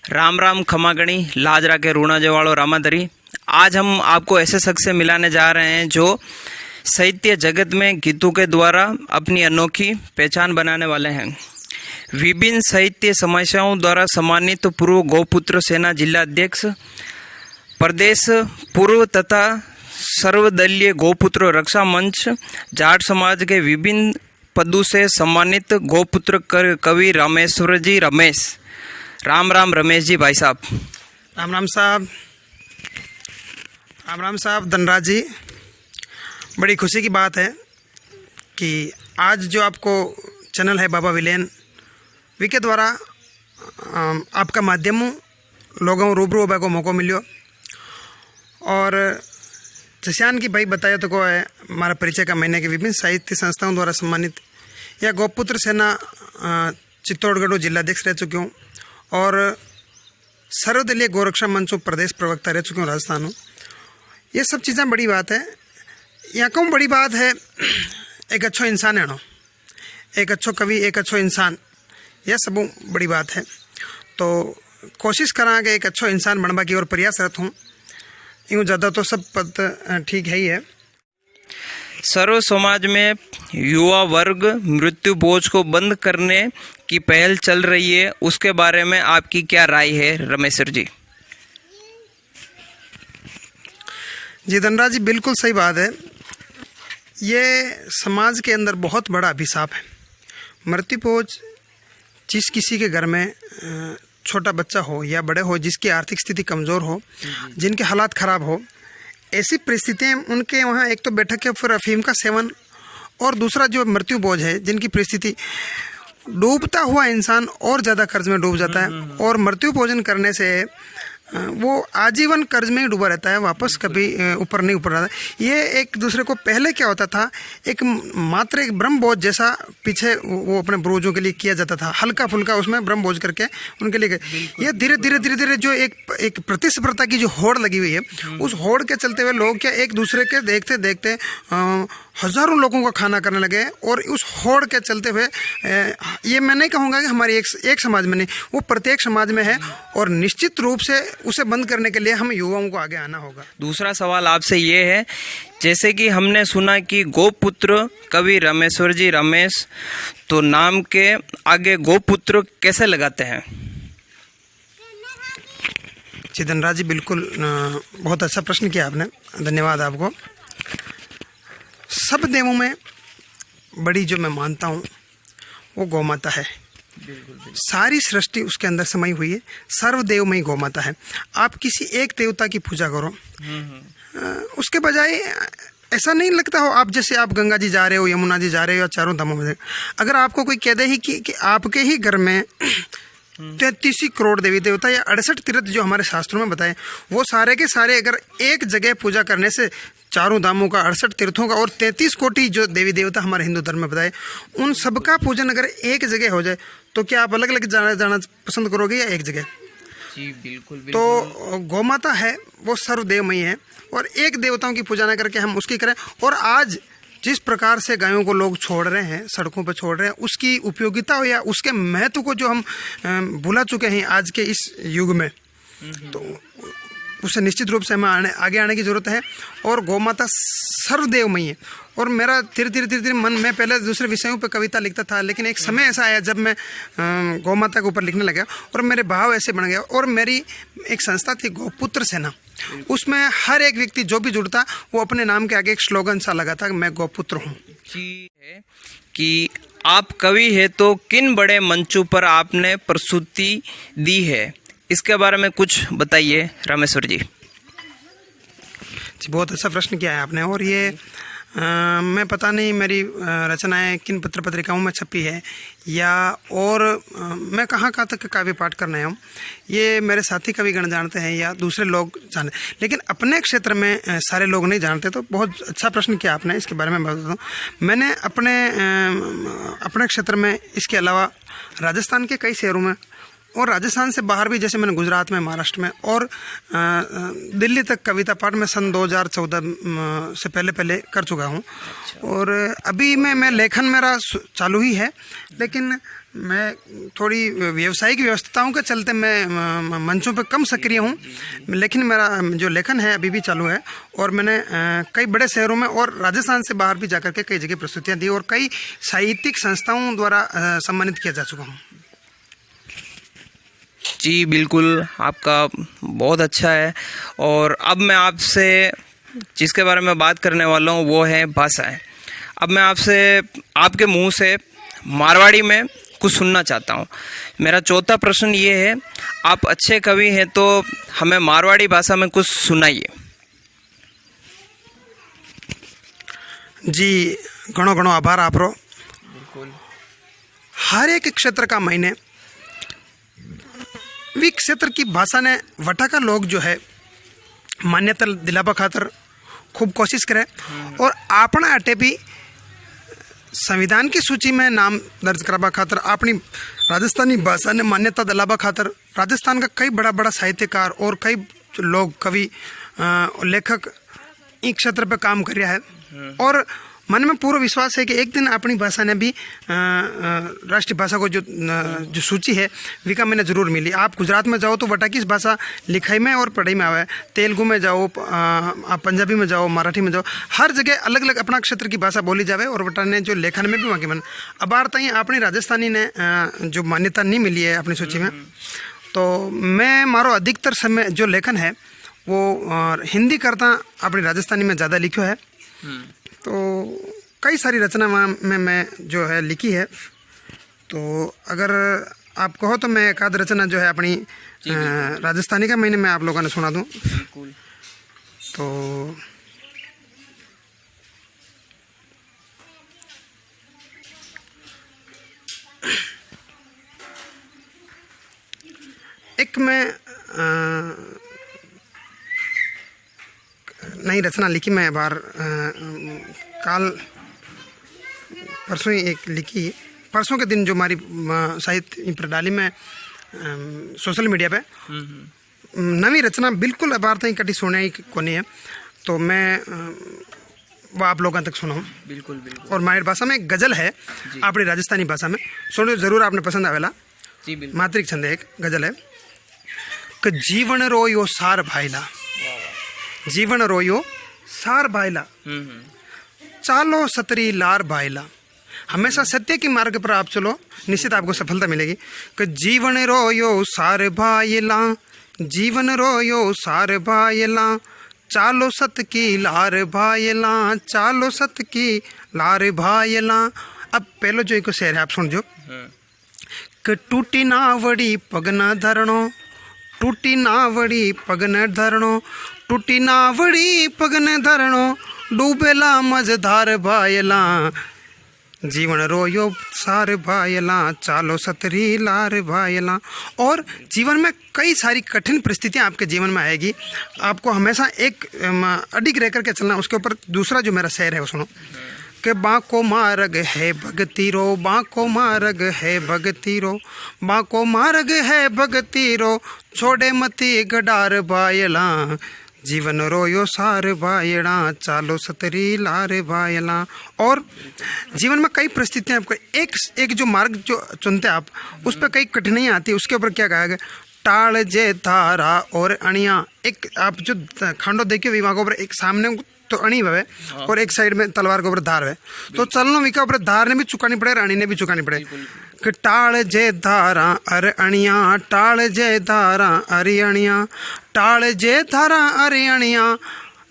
राम राम खमागणी लाज राके रूणा जवाड़ो रामाधरी। आज हम आपको ऐसे शख्स से मिलाने जा रहे हैं जो साहित्य जगत में गीतों के द्वारा अपनी अनोखी पहचान बनाने वाले हैं। विभिन्न साहित्य समस्याओं द्वारा सम्मानित पूर्व गौपुत्र सेना जिलाध्यक्ष, प्रदेश पूर्व तथा सर्वदलीय गौपुत्र रक्षा मंच जाट समाज के विभिन्न पदों से सम्मानित गौपुत्र कवि रामेश्वर जी रमेश। राम राम रमेश जी भाई साहब। राम राम साहब। राम राम साहब धनराज जी। बड़ी खुशी की बात है कि आज जो आपको चैनल है बाबा विलेन वी के द्वारा आपका माध्यम लोगों रूबरू होने को मौका मिलो। और जैसान की भाई बताया तो को है हमारा परिचय का महीने के विभिन्न साहित्य संस्थाओं द्वारा सम्मानित या गौपुत्र सेना चित्तौड़गढ़ जिलाध्यक्ष रह चुकी हूँ और सर्वदलीय गौरक्षा मंच प्रदेश प्रवक्ता रह चुके हूँ राजस्थान। ये सब चीज़ें बड़ी बात है। यहाँ कौन बड़ी बात है एक अच्छो इंसान है, एक अच्छो कवि, एक अच्छो इंसान, यह सब बड़ी बात है। तो कोशिश करा कि एक अच्छो इंसान बनवा की और प्रयासरत हूँ। यूँ ज़्यादा तो सब पद ठीक है ही है। सर्व समाज में युवा वर्ग मृत्यु बोझ को बंद करने की पहल चल रही है, उसके बारे में आपकी क्या राय है रमेश्वर जी? जी धनराज जी, बिल्कुल सही बात है। ये समाज के अंदर बहुत बड़ा अभिशाप है। मृत्यु बोझ जिस किसी के घर में छोटा बच्चा हो या बड़े हो, जिसकी आर्थिक स्थिति कमज़ोर हो, जिनके हालात ख़राब हो, ऐसी परिस्थितियाँ उनके वहाँ एक तो बैठक के फिर अफीम का सेवन और दूसरा जो मृत्यु बोझ है, जिनकी परिस्थिति डूबता हुआ इंसान और ज़्यादा कर्ज में डूब जाता है और मृत्यु भोजन करने से वो आजीवन कर्ज में ही डूबा रहता है, वापस कभी ऊपर नहीं ऊपर आता। ये एक दूसरे को पहले क्या होता था, एक मात्र एक ब्रह्म बोझ जैसा पीछे वो अपने पूर्वजों के लिए किया जाता था, हल्का फुल्का उसमें ब्रह्म बोझ करके उनके लिए। ये धीरे धीरे जो एक प्रतिस्पर्धा की जो होड़ लगी हुई है, उस होड़ के चलते हुए लोग क्या एक दूसरे के देखते देखते हज़ारों लोगों का खाना करने लगे। और उस होड़ के चलते हुए ये मैं नहीं कहूँगा कि हमारी एक समाज में नहीं, वो प्रत्येक समाज में है और निश्चित रूप से उसे बंद करने के लिए हम युवाओं को आगे आना होगा। दूसरा सवाल आपसे ये है, जैसे कि हमने सुना कि गोपुत्र कवि रामेश्वर जी रमेश, तो नाम के आगे गोपुत्र कैसे लगाते हैं? जी धनराज जी, बिल्कुल बहुत अच्छा प्रश्न किया आपने, धन्यवाद आपको। सब देवों में बड़ी जो मैं मानता हूँ वो गौ माता है। सारी सृष्टि उसके अंदर समाई हुई है, सर्वदेवमयी गौ माता है। आप किसी एक देवता की पूजा करो, उसके बजाय ऐसा नहीं लगता हो आप जैसे आप गंगा जी जा रहे हो, यमुना जी जा रहे हो या चारों धामों में, अगर आपको कोई कह दे ही कि आपके ही घर में 33 करोड़ देवी देवता या 68 तीर्थ जो हमारे शास्त्रों में बताए, वो सारे के सारे अगर एक जगह पूजा करने से चारों धामों का 68 तीर्थों का और 33 कोटि जो देवी देवता हमारे हिंदू धर्म में बताए, उन सबका पूजन अगर एक जगह हो जाए तो क्या आप अलग अलग जाना पसंद करोगे या एक जगह? जी बिल्कुल। तो गौ माता है वो सर्वदेवमयी है और एक देवताओं की पूजा न करके हम उसकी करें। और आज जिस प्रकार से गायों को लोग छोड़ रहे हैं, सड़कों पर छोड़ रहे हैं, उसकी उपयोगिता या उसके महत्व को जो हम भुला चुके हैं आज के इस युग में, तो उसे निश्चित रूप से हमें आगे आने की ज़रूरत है। और गौ माता सर्वदेवमयी है। और मेरा धीरे धीरे मन में पहले दूसरे विषयों पर कविता लिखता था, लेकिन एक समय ऐसा आया जब मैं गौ माता के ऊपर लिखने लगा और मेरे भाव ऐसे बन गया। और मेरी एक संस्था थी गौपुत्र सेना, उसमें हर एक व्यक्ति जो भी जुड़ता वो अपने नाम के आगे एक स्लोगन सा लगा था, मैं गौपुत्र हूँ। जी है कि आप कवि है तो किन बड़े मंचों पर आपने प्रस्तुति दी है, इसके बारे में कुछ बताइए रामेश्वर जी। जी बहुत अच्छा प्रश्न किया है आपने। और ये मैं पता नहीं मेरी रचनाएं किन पत्र पत्रिकाओं में छपी है या और मैं कहाँ तक काव्य पाठ करने आया हूँ, ये मेरे साथी कविगण जानते हैं या दूसरे लोग जाने, लेकिन अपने क्षेत्र में सारे लोग नहीं जानते। तो बहुत अच्छा प्रश्न किया आपने, इसके बारे में बताता हूँ। मैंने अपने क्षेत्र में इसके अलावा राजस्थान के कई शहरों में और राजस्थान से बाहर भी, जैसे मैंने गुजरात में, महाराष्ट्र में और दिल्ली तक कविता पाठ में सन 2014 से पहले कर चुका हूँ। और अभी मैं लेखन मेरा चालू ही है, लेकिन मैं थोड़ी व्यावसायिक व्यस्तताओं के चलते मैं मंचों पे कम सक्रिय हूँ, लेकिन मेरा जो लेखन है अभी भी चालू है। और मैंने कई बड़े शहरों में और राजस्थान से बाहर भी जाकर के कई जगह प्रस्तुतियाँ दी और कई साहित्यिक संस्थाओं द्वारा सम्मानित किया जा चुका हूँ। जी बिल्कुल, आपका बहुत अच्छा है। और अब मैं आपसे जिसके बारे में बात करने वाला हूँ वो है भाषाएं। अब मैं आपसे आपके मुंह से मारवाड़ी में कुछ सुनना चाहता हूँ। मेरा चौथा प्रश्न ये है, आप अच्छे कवि हैं तो हमें मारवाड़ी भाषा में कुछ सुनाइए। जी घणो घणो आभार आपरो। हर एक क्षेत्र का महीने वी क्षेत्र की भाषा ने वटा का लोग जो है मान्यता दिलाबा खातर खूब कोशिश करे और अपना अटे भी संविधान की सूची में नाम दर्ज कराबा खातर अपनी राजस्थानी भाषा ने मान्यता दिलाबा खातर राजस्थान का कई बड़ा बड़ा साहित्यकार और कई लोग कवि लेखक इस क्षेत्र पे काम कर रहा है। और मन में पूरा विश्वास है कि एक दिन अपनी भाषा ने भी राष्ट्रीय भाषा को जो सूची है विका मैंने जरूर मिली। आप गुजरात में जाओ तो वटा की भाषा लिखाई में और पढ़ाई में आवे, तेलुगु में जाओ, आप पंजाबी में जाओ, मराठी में जाओ, हर जगह अलग अलग अपना क्षेत्र की भाषा बोली जावे। और वटा ने जो लेखन में भी वहाँ की मन अबार तई अपनी राजस्थानी ने जो मान्यता नहीं मिली है अपनी सूची में, तो मैं मारो अधिकतर समय जो लेखन है वो हिंदी करता अपनी राजस्थानी में ज़्यादा लिखो है। तो कई सारी रचना में मैं जो है लिखी है। तो अगर आप कहो तो मैं एक आध रचना जो है अपनी राजस्थानी का महीने में आप लोगों ने सुना दूं। तो एक मैं नई रचना लिखी मैं बार काल परसों ही एक लिखी, परसों के दिन जो हमारी साहित्य प्रणाली में सोशल मीडिया पे नवी रचना बिल्कुल अबार तक कटी सुने ही कोनी है, तो मैं वो आप लोगों तक सुनाऊँ। बिल्कुल बिल्कुल। और हमारी भाषा में एक गज़ल है अपनी राजस्थानी भाषा में, सुनो जरूर आपने पसंद आवेला। जी बिल्कुल। मातृक छंद है, एक गज़ल है कि जीवन रोयो सार भाईला, जीवन रोयो सार भाईला, चालो सतरी लार भाईला। हमेशा सत्य के मार्ग पर आप चलो, निश्चित आपको सफलता मिलेगी। कि जीवन रोयो सार भाईला, जीवन रोयो सार भाईला, चालो सत की लार भाईला, चालो सत की लार भाईला। अब पहलो जो एक शेर है आप सुन जो, कि टूटी नावड़ी पगना धरणो, टूटी नावड़ी पगन धरणो, टूटी नावड़ी पगन धरणो, डूबेला मझधार भायला, जीवन रोयो सार भायला, चालो सतरी लार भायला। और जीवन में कई सारी कठिन परिस्थितियां आपके जीवन में आएगी, आपको हमेशा एक अडिग रह करके चलना। उसके ऊपर दूसरा जो मेरा शेर है वो सुनो, कि बाको मार्ग है भगती रो, बाको मार्ग है भगती रो, बाको मार्ग है भगती रो, छोड़े मती गडार भायला, जीवन रोयो सार भायड़ा, चालो सतरी लार भायला। और जीवन में कई परिस्थितियां आपको एक जो मार्ग जो चुनते आप उस पर कई कठिनाइयां आती है। उसके ऊपर क्या कहा गया, टाल जे धारा और अणिया। एक आप जो खंडो देखिए विवाह के ऊपर एक सामने तो अणी है और एक साइड में तलवार के ऊपर धार है, तो चलनो विका ऊपर धार ने भी चुकानी पड़े, अणी ने भी चुकानी पड़े। कि टाल जे धारा अर अणिया, टाल जे धारा अरि अणिया, टाल जे धारा अरि अणिया,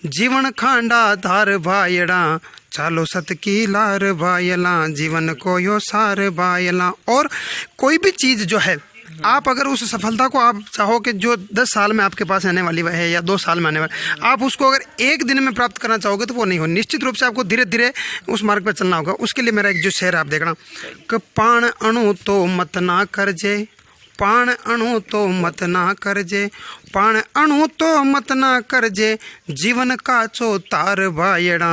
जीवन खांडा धार भायड़ा, चालो सत की लार भायला, जीवन को यो सार भायला। और कोई भी चीज़ जो है आप अगर उस सफलता को आप चाहो कि जो 10 साल में आपके पास आने वाली है या 2 साल में आने वाली, आप उसको अगर एक दिन में प्राप्त करना चाहोगे तो वो नहीं हो। निश्चित रूप से आपको धीरे धीरे उस मार्ग पर चलना होगा। उसके लिए मेरा एक जो शेर आप देखना, कि पाण अणु तो मत ना कर जे, पाण अणु तो मत ना करजे, पाण अणु तो मत ना करजे, जीवन काचो तार भायड़ा,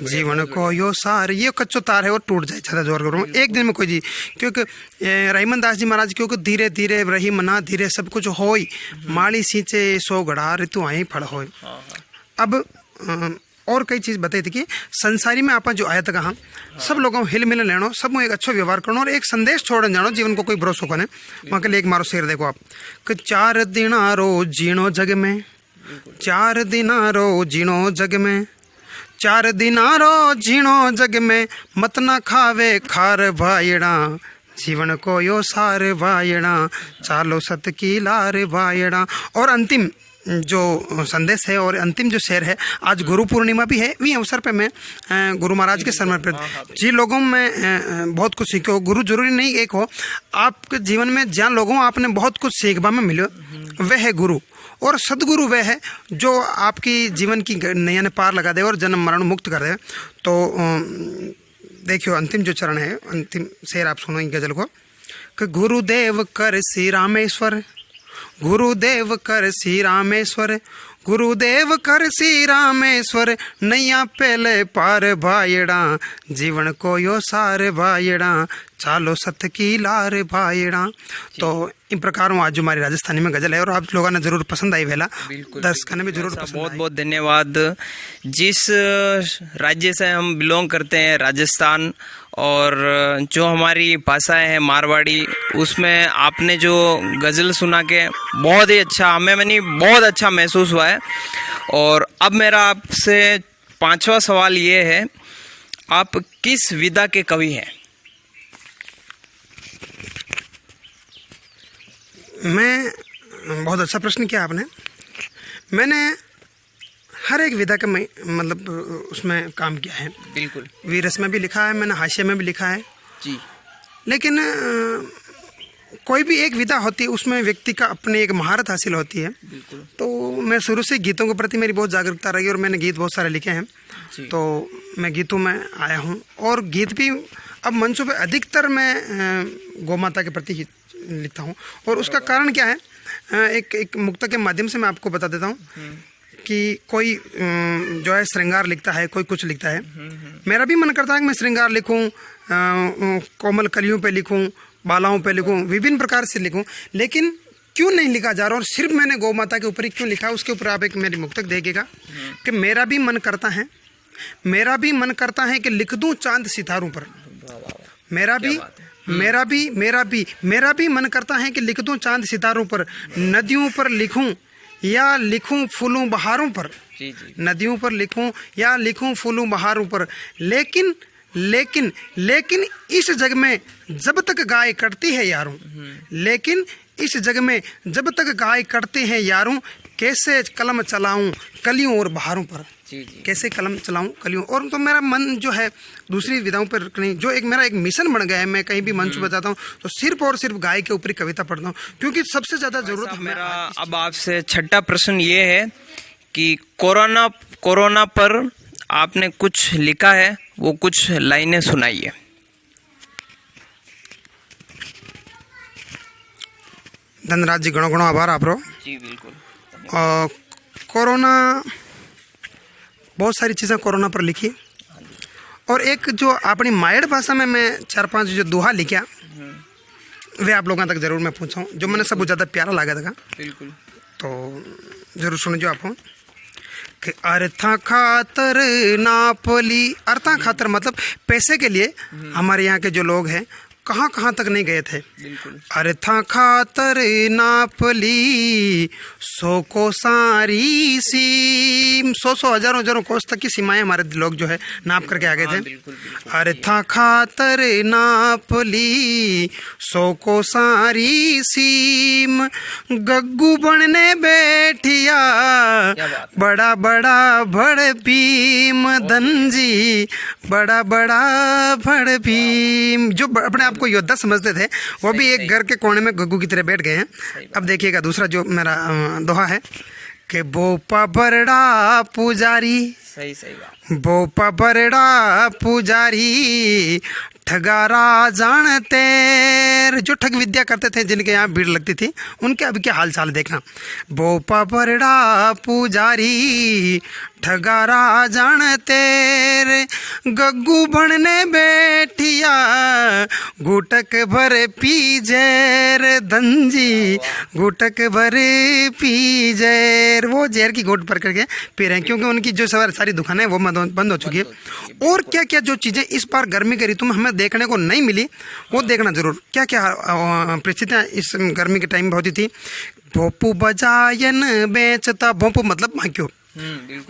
जीवन को यो सार। ये कच्चो तार है और टूट जाए, ज़्यादा जोर करो एक दिन में कोई जी। क्योंकि रहीमन दास जी महाराज क्योंकि धीरे धीरे रही मना धीरे सब कुछ होई, माड़ी सींचे सो घड़ा ऋतु आई फल होय। अब और कई चीज़ बताई थी कि संसारी में आप जो आया था कहाँ सब लोगों हिल मिल लेनो, सब में एक अच्छा व्यवहार करना और एक संदेश छोड़ने जानो, जीवन को कोई भरोसा करने। वहाँ के लिए एक मारो शेर देखो आप कि 4 दिना रो जीनो जग में, 4 दिना रो जीनो जग में, 4 दिना रो जीनो जग में, मत ना खावे खार भाईड़ा, जीवन को यो सार भाईड़ा, चालो सत की लार भाईड़ा। और अंतिम जो संदेश है और अंतिम जो शेर है, आज गुरु पूर्णिमा भी है, वही अवसर पे मैं गुरु महाराज के समर्पित जी लोगों में बहुत कुछ सीखो। गुरु जरूरी नहीं एक हो, आपके जीवन में जहाँ लोगों आपने बहुत कुछ सीखबा में मिलो वह है गुरु। और सदगुरु वह है जो आपकी जीवन की नैया ने पार लगा दे और जन्म मरण मुक्त कर दे। तो देखियो अंतिम जो चरण है, अंतिम शेर आप सुनो इन गजल को कि गुरुदेव कर श्री रामेश्वर, गुरुदेव कर श्री रामेश्वर, गुरुदेव कर श्री रामेश्वर, नैया पहले पार भाईड़ा, जीवन को यो सार भाईड़ा, चालो सत की लार भाईड़ा। तो इन प्रकार आज जो हमारी राजस्थानी में गजल है और आप लोगों ने जरूर पसंद आई वेला, दर्शकों ने भी जरूर पसंद। बहुत बहुत धन्यवाद। जिस राज्य से हम बिलोंग करते हैं राजस्थान, और जो हमारी भाषाएं हैं मारवाड़ी, उसमें आपने जो गज़ल सुना के बहुत ही अच्छा, हमें मनी बहुत अच्छा महसूस हुआ है। और अब मेरा आपसे 5वां सवाल ये है, आप किस विधा के कवि हैं? मैं बहुत अच्छा प्रश्न किया आपने। मैंने हर एक विधा का मतलब उसमें काम किया है। बिल्कुल, वीरस में भी लिखा है मैंने, हाशिया में भी लिखा है जी। लेकिन कोई भी एक विधा होती है, उसमें व्यक्ति का अपनी एक महारत हासिल होती है। बिल्कुल। तो मैं शुरू से गीतों के प्रति मेरी बहुत जागरूकता रही और मैंने गीत बहुत सारे लिखे हैं। तो मैं गीतों में आया हूँ और गीत भी अब मंचों पे अधिकतर मैं गौ माता के प्रति ही लिखता हूँ। और उसका कारण क्या है, एक मुक्तक के माध्यम से मैं आपको बता देता हूँ कि कोई जो है श्रृंगार लिखता है, कोई कुछ लिखता है। मेरा भी मन करता है कि मैं श्रृंगार लिखूं, कोमल कलियों पे लिखूं, बालाओं पे लिखूं, विभिन्न प्रकार से लिखूं, लेकिन क्यों नहीं लिखा जा रहा और सिर्फ मैंने गौ माता के ऊपर ही क्यों लिखा, उसके ऊपर आप एक मेरी मुक्तक देखिएगा कि मेरा भी मन करता है, मेरा भी मन करता है कि लिख दूं चांद सितारों पर। मेरा भी मन करता है कि लिख दूं चांद सितारों पर, नदियों पर लिखूं या लिखूं फूलों बहारों पर। जी जी। नदियों पर लिखूं या लिखूं फूलों बहारों पर, लेकिन लेकिन लेकिन इस जग में जब तक गाय कटती है यारों, लेकिन इस जग में जब तक गाय कटते हैं यारों, कैसे कलम चलाऊं कलियों और बहारों पर। जी जी। कैसे कलम चलाऊं कलियों। और तो मेरा मन जो है दूसरी विधाओं पर नहीं, जो एक मेरा एक मिशन बन गया है, मैं कहीं भी मंच बताता हूं तो सिर्फ और सिर्फ गाय के ऊपर कविता पढ़ता हूं, क्योंकि सबसे ज्यादा जरूरत हमें। मेरा अब आपसे 6ठा प्रश्न ये है कि कोरोना पर आपने कुछ लिखा है, वो कुछ लाइनें सुनाइए। धनराज जी घणो घणो आभार आपरो। जी बिल्कुल। कोरोना, बहुत सारी चीज़ें कोरोना पर लिखी, और एक जो अपनी मायड़ भाषा में मैं 4-5 जो दोहा लिखा वे आप लोगों तक जरूर मैं पूछाऊँ, जो मैंने सबसे ज़्यादा प्यारा लगा था। बिल्कुल। तो जरूर सुनो आप कि अर्थां खातर नापली। अर्थां खातर मतलब पैसे के लिए हमारे यहाँ के जो लोग हैं कहाँ कहाँ तक नहीं गए थे। अर्थां खातर नापली 100 को सारी सीम, 100 हजारों कोस तक की सीमाएं हमारे लोग जो है नाप करके आ गए थे। अर्थां खातर नापली 100 को सारी सीम, गग्गू बनने बैठिया बड़ा बड़ा भड़ भीम, धनजी बड़ा बड़ा भड़ भीम। जो अपने आप को योद्धा समझते थे वो भी एक घर के कोने में गग्गू की तरह बैठ गए हैं। अब देखिएगा दूसरा जो मेरा दोहा है कि बोपा बरड़ा पुजारी, सही बात, बोपा बरड़ा पुजारी ठगारा जानते, जो ठग विद्या करते थे, जिनके यहाँ भीड़ लगती थी, उनके अभी क्या हाल चाल देखना। भोपा बरड़ा पुजारी ठगारा जानते, गग्गू बनने बैठिया गुटक भर पीजेर, धनजी गुटक भर पीजेर। वो जहर की घोट भर करके पी रहे हैं, क्योंकि उनकी जो सारी दुकानें वो बंद हो चुकी है। और क्या क्या जो चीज़ें इस बार गर्मी के ऋतु में हमें देखने को नहीं मिली, वो देखना जरूर। क्या क्या परिस्थितियाँ इस गर्मी के टाइम में होती थी। भोपू बजायन बेचता, भोपू मतलब बांक्यो,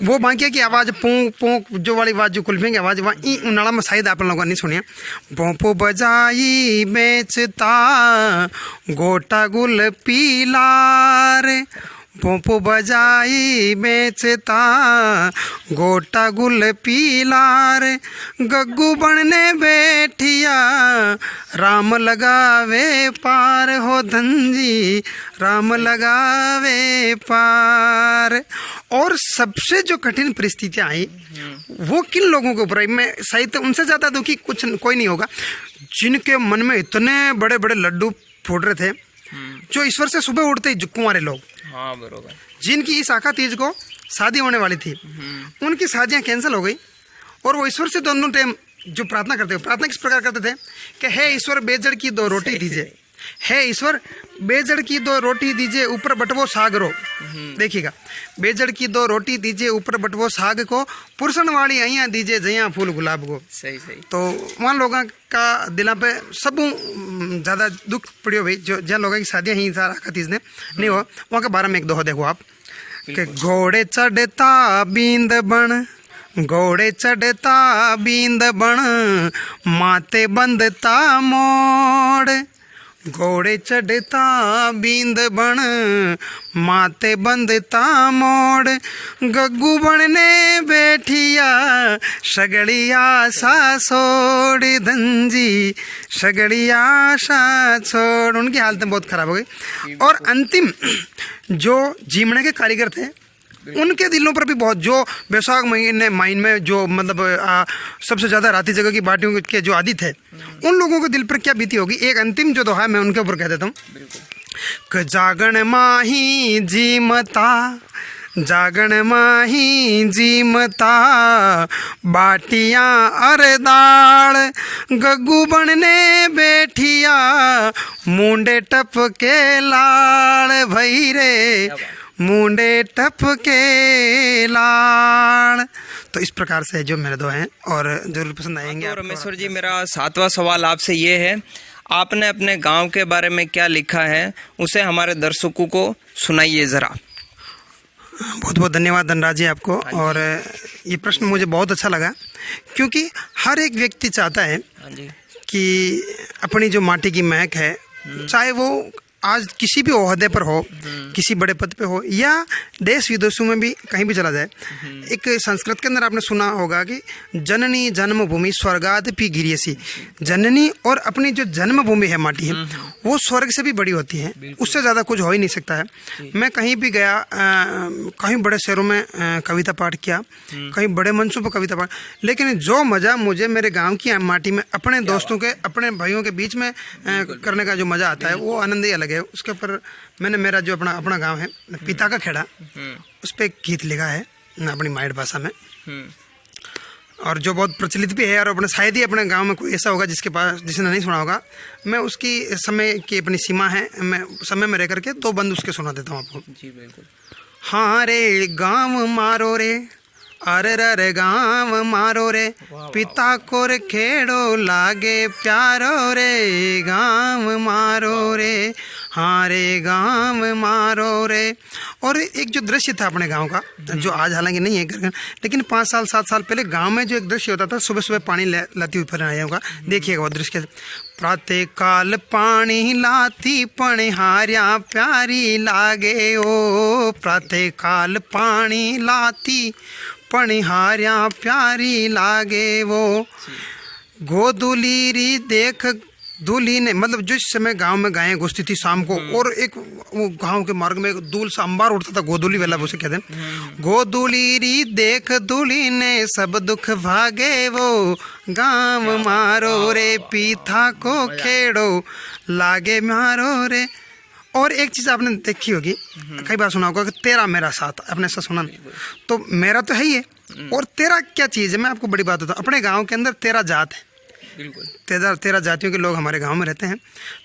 वो बांकिया की आवाज़, पोंक पोंक जो वाली आवाज़, जो कुल्फियों की आवाज़, वहाँ ई उनाड़ा में शायद आप लोगों ने नहीं सुनी। भोपू बजाई बेचता गोटा गुल पीलार, भोपू बजाई बेचता गोटा गुल पीलार, गग्गू बनने बैठिया राम लगावे पार, हो धनजी राम लगावे पार। और सबसे जो कठिन परिस्थितियाँ आई वो किन लोगों के ऊपर आई, मैं शायद उनसे ज़्यादा दुखी कोई नहीं होगा, जिनके मन में इतने बड़े बड़े लड्डू फूट रहे थे, जो ईश्वर से सुबह उठते ही कुंवारे लोग, हाँ बरोबर, जिनकी इस आखा तीज को शादी होने वाली थी, उनकी शादियां कैंसिल हो गई। और वो ईश्वर से दोनों टाइम जो प्रार्थना करते हो, प्रार्थना किस प्रकार करते थे कि हे ईश्वर बेजड़ की 2 रोटी दीजिए, हे ईश्वर बेजड़ की 2 रोटी दीजिए, ऊपर बटवो साग रो। देखिएगा, बेजड़ की 2 रोटी दीजिए, ऊपर बटवो साग को, पुरसन वाली अइया दीजिए, जइया फूल गुलाब को। सही सही। तो वहाँ लोगों का दिला पे सब ज़्यादा दुख पड़ियो भाई, जो जहाँ लोगों की शादियाँ ही सारा तीज ने नहीं हो, वहाँ के बारे में एक दोहा देखो आप कि घोड़े चढ़ता बींद बन, घोड़े चढ़ता बींद बन, माते बंधता मोड़, घोड़े चढ़ता बींद बन, माते बंधता मोड़, गग्गू बनने बैठिया सगड़िया सा छोड़, धनजी सगड़िया सा छोड़। उनकी हालत बहुत खराब हो गई। और अंतिम जो जीमने के कारीगर थे, उनके दिलों पर भी बहुत, जो बैसाख महीने माइन में जो मतलब सबसे ज़्यादा राती जगह की बाटियों के जो आदि थे, उन लोगों के दिल पर क्या बीती होगी। एक अंतिम जो दोहा है मैं उनके ऊपर कह देता हूँ कि जागण माही जीमता, जागण माही जीमता बाटियाँ अरदाड़, गग्गू बनने बैठिया मुंडे टपके लाड़, भई रे मुंडे टपके लाड़। तो इस प्रकार से जो मेरे दो हैं और जरूर पसंद आएंगे। तो रमेश्वर जी, मेरा 7वां सवाल आपसे ये है, आपने अपने गांव के बारे में क्या लिखा है उसे हमारे दर्शकों को सुनाइए ज़रा। बहुत बहुत धन्यवाद धनराज जी आपको। और ये प्रश्न मुझे बहुत अच्छा लगा, क्योंकि हर एक व्यक्ति चाहता है कि अपनी जो माटी की महक है, चाहे वो आज किसी भी ओहदे पर हो, किसी बड़े पद पे हो, या देश विदेशों में भी कहीं भी चला जाए। एक संस्कृत के अंदर आपने सुना होगा कि जननी जन्मभूमि स्वर्गादपि गिरियसी, जननी और अपनी जो जन्मभूमि है, माटी है, वो स्वर्ग से भी बड़ी होती है, उससे ज़्यादा कुछ हो ही नहीं सकता है। मैं कहीं भी गया, कहीं बड़े शहरों में कविता पाठ किया, कहीं बड़े मंचों पर कविता पाठ, लेकिन जो मज़ा मुझे मेरे गाँव की माटी में अपने दोस्तों के, अपने भाइयों के बीच में करने का जो मज़ा आता है, वो आनंद ही अलग है। उसके ऊपर मैंने मेरा जो अपना गांव है पिता का खेड़ा, उस पर एक गीत लिखा है अपनी माइट भाषा में, और जो बहुत प्रचलित भी है। और अपने शायद ही अपने गांव में कोई ऐसा होगा जिसने नहीं सुना होगा। मैं उसकी समय की अपनी सीमा है, मैं समय में रह करके 2 बंद उसके सुना देता हूँ आपको। जी बिल्कुल। हाँ रे गाँव मारो रे, अरे रे गाँव मारो रे, पिता को रे खेड़ो लागे प्यारो रे, गाँव मारो रे, हाँ रे गाँव मारो रे। और एक जो दृश्य था अपने गांव का, जो आज हालांकि नहीं है घर, लेकिन 5 साल 7 साल पहले गांव में जो एक दृश्य होता था, सुबह सुबह पानी लाती हुई फिर आया होगा, देखिएगा वो दृश्य। प्रातः काल पानी लाती पणहार्या प्यारी लागे ओ, प्रातः काल पानी लाती पणहार्या प्यारी लागे वो, गोदुलीरी देख दूल्ही ने मतलब जिस समय गांव में गायें घुसती थी शाम को, और एक वो गांव के मार्ग में एक दूल सा अंबार उठता था, गोदूली वाला उसे कहते हैं। गोदूली री देख दूल्ही ने सब दुख भागे वो, गांव मारो रे पीथा को खेड़ो लागे मारो रे। और एक चीज़ आपने देखी होगी, कई बार सुना होगा कि तेरा मेरा साथ, आपने ऐसा सुना नहीं? तो मेरा तो है ही है, और तेरा क्या चीज़ है, मैं आपको बड़ी बात बताऊँ। अपने गांव के अंदर तेरा जात है, बिल्कुल तेरह जातियों के लोग हमारे गांव में रहते हैं।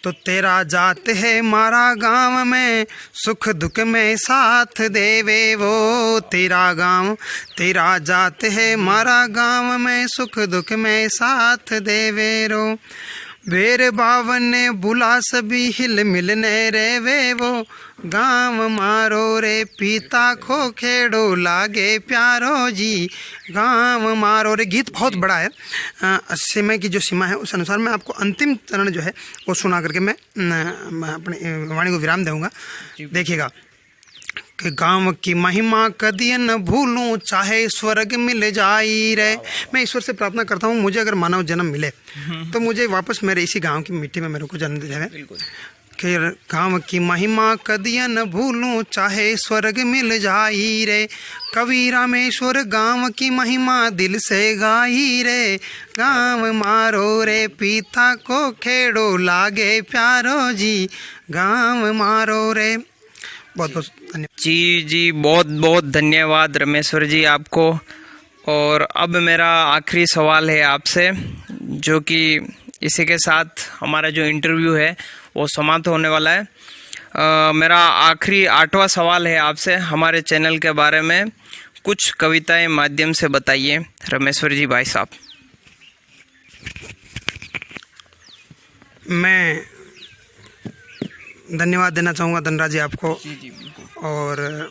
तो तेरा जात है मारा गांव में, सुख दुख में साथ देवे वो, तेरा गांव तेरा जात है मारा गांव में, सुख दुख में साथ देवे रो। बेर बावन ने बुला सभी हिल मिलने रे वे वो, गांव मारो रे पीता खो खेड़ो लागे प्यारो जी, गांव मारो रे। गीत बहुत बड़ा है, समय की जो सीमा है उस अनुसार मैं आपको अंतिम चरण जो है वो सुना करके मैं अपनी वाणी को विराम दूंगा। देखिएगा कि गांव की महिमा कदी न भूलूं, चाहे स्वर्ग मिल जाई रे। मैं ईश्वर से प्रार्थना करता हूँ मुझे अगर मानव जन्म मिले तो मुझे वापस मेरे इसी गांव की मिट्टी में मेरे को जन्म दे जाए। कि गांव की महिमा कदी न भूलूं, चाहे स्वर्ग मिल जाई रे। कवि रामेश्वर गांव की महिमा दिल से गाई रे, गांव मारो रे पीता को खेड़ो लागे प्यारो जी, गांव मारो रे। बहुत बहुत धन्यवाद जी, बहुत बहुत धन्यवाद रमेश्वर जी आपको। और अब मेरा आखिरी सवाल है आपसे, जो कि इसी के साथ हमारा जो इंटरव्यू है वो समाप्त होने वाला है। मेरा आखिरी 8वां सवाल है आपसे, हमारे चैनल के बारे में कुछ कविताएं माध्यम से बताइए रमेश्वर जी भाई साहब। मैं धन्यवाद देना चाहूँगा धनराज जी आपको, और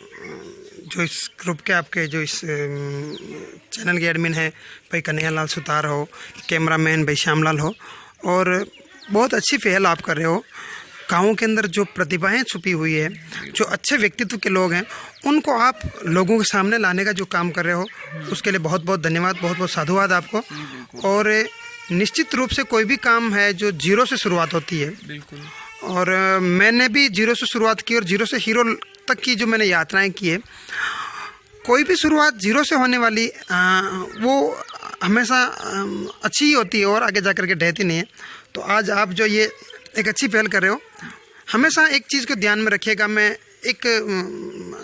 जो इस ग्रुप के आपके जो इस चैनल के एडमिन हैं भाई कन्हैयालाल सुतार हो, कैमरामैन भाई श्यामलाल हो, और बहुत अच्छी पहल आप कर रहे हो। गाँव के अंदर जो प्रतिभाएं छुपी हुई है, जो अच्छे व्यक्तित्व के लोग हैं, उनको आप लोगों के सामने लाने का जो काम कर रहे हो उसके लिए बहुत बहुत धन्यवाद, बहुत बहुत साधुवाद आपको। और निश्चित रूप से कोई भी काम है जो जीरो से शुरुआत होती है, बिल्कुल, और मैंने भी जीरो से शुरुआत की और जीरो से हीरो तक की जो मैंने यात्राएं की है। कोई भी शुरुआत जीरो से होने वाली वो हमेशा अच्छी ही होती है और आगे जा कर के ढहती नहीं है। तो आज आप जो ये एक अच्छी पहल कर रहे हो, हमेशा एक चीज़ को ध्यान में रखिएगा। मैं एक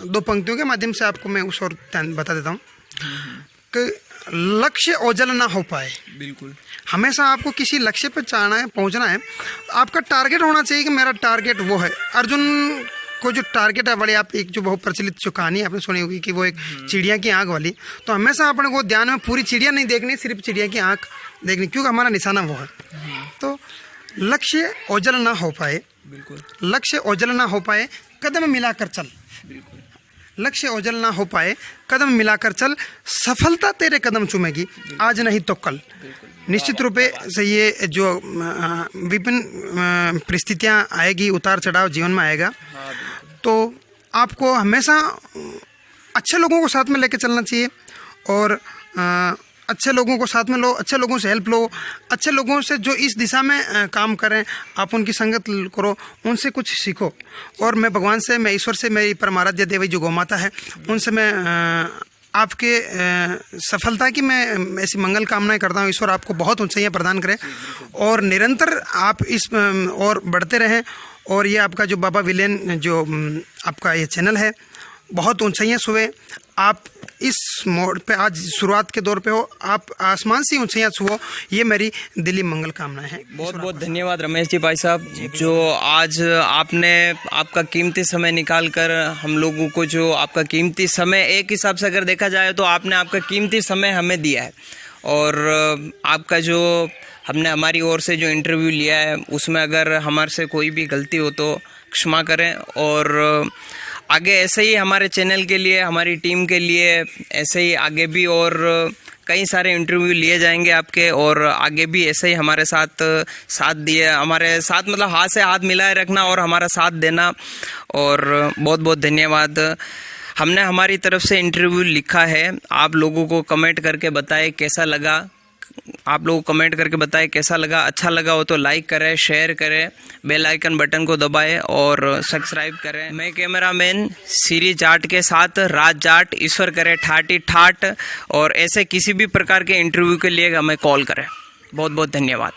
2 पंक्तियों के माध्यम से आपको मैं उस और बता देता हूँ कि लक्ष्य ओझल ना हो पाए। बिल्कुल, हमेशा आपको किसी लक्ष्य पर जाना है, पहुंचना है, आपका टारगेट होना चाहिए कि मेरा टारगेट वो है। अर्जुन को जो टारगेट है बड़ी, आप एक जो बहुत प्रचलित जो कहानी आपने सुनी होगी कि वो एक चिड़िया की आंख वाली, तो हमेशा अपने को ध्यान में पूरी चिड़िया नहीं देखनी, सिर्फ चिड़िया की आंख देखनी, क्योंकि हमारा निशाना वो है। तो लक्ष्य ओझल ना हो पाए, बिल्कुल, लक्ष्य ओझल ना हो पाए, कदम मिलाकर चल, बिल्कुल, लक्ष्य ओझल ना हो पाए, कदम मिलाकर चल, सफलता तेरे कदम चूमेगी, आज नहीं तो कल। निश्चित रूप से ये जो विभिन्न परिस्थितियाँ आएगी, उतार चढ़ाव जीवन में आएगा, तो आपको हमेशा अच्छे लोगों को साथ में लेके चलना चाहिए, और अच्छे लोगों को साथ में लो, अच्छे लोगों से हेल्प लो, अच्छे लोगों से जो इस दिशा में काम करें, आप उनकी संगत करो, उनसे कुछ सीखो। और मैं भगवान से, मैं ईश्वर से, मेरी परमाराध्य देवी जो गौ माता है, उनसे मैं आपके सफलता की मैं ऐसी मंगल कामनाएं करता हूँ। ईश्वर आपको बहुत ऊंचाइयाँ प्रदान करे और निरंतर आप इस और बढ़ते रहें। और ये आपका जो बाबा विलेन जो आपका ये चैनल है, बहुत ऊंचाइयाँ छुए। आप इस मोड़ पे आज शुरुआत के दौर पे हो, आप आसमान से ऊंचाइयाँ छुओ, ये मेरी दिली मंगल कामना है। बहुत बहुत धन्यवाद रमेश जी भाई साहब, जो आज आपने आपका कीमती समय निकाल कर हम लोगों को, जो आपका कीमती समय एक हिसाब से अगर देखा जाए तो आपने आपका कीमती समय हमें दिया है। और आपका जो हमने हमारी ओर से जो इंटरव्यू लिया है उसमें अगर हमारे से कोई भी गलती हो तो क्षमा करें। और आगे ऐसे ही हमारे चैनल के लिए, हमारी टीम के लिए ऐसे ही आगे भी और कई सारे इंटरव्यू लिए जाएंगे आपके, और आगे भी ऐसे ही हमारे साथ दिए, हमारे साथ मतलब हाथ से हाथ मिलाए रखना और हमारा साथ देना। और बहुत बहुत धन्यवाद। हमने हमारी तरफ से इंटरव्यू लिखा है, आप लोगों को कमेंट करके बताएं कैसा लगा, आप लोग कमेंट करके बताएं कैसा लगा। अच्छा लगा हो तो लाइक करें, शेयर करें, बेल आइकन बटन को दबाएं और सब्सक्राइब करें। मैं कैमरामैन सीरी जाट के साथ राज जाट, ईश्वर करे ठाटी ठाट। और ऐसे किसी भी प्रकार के इंटरव्यू के लिए हमें कॉल करें। बहुत बहुत धन्यवाद।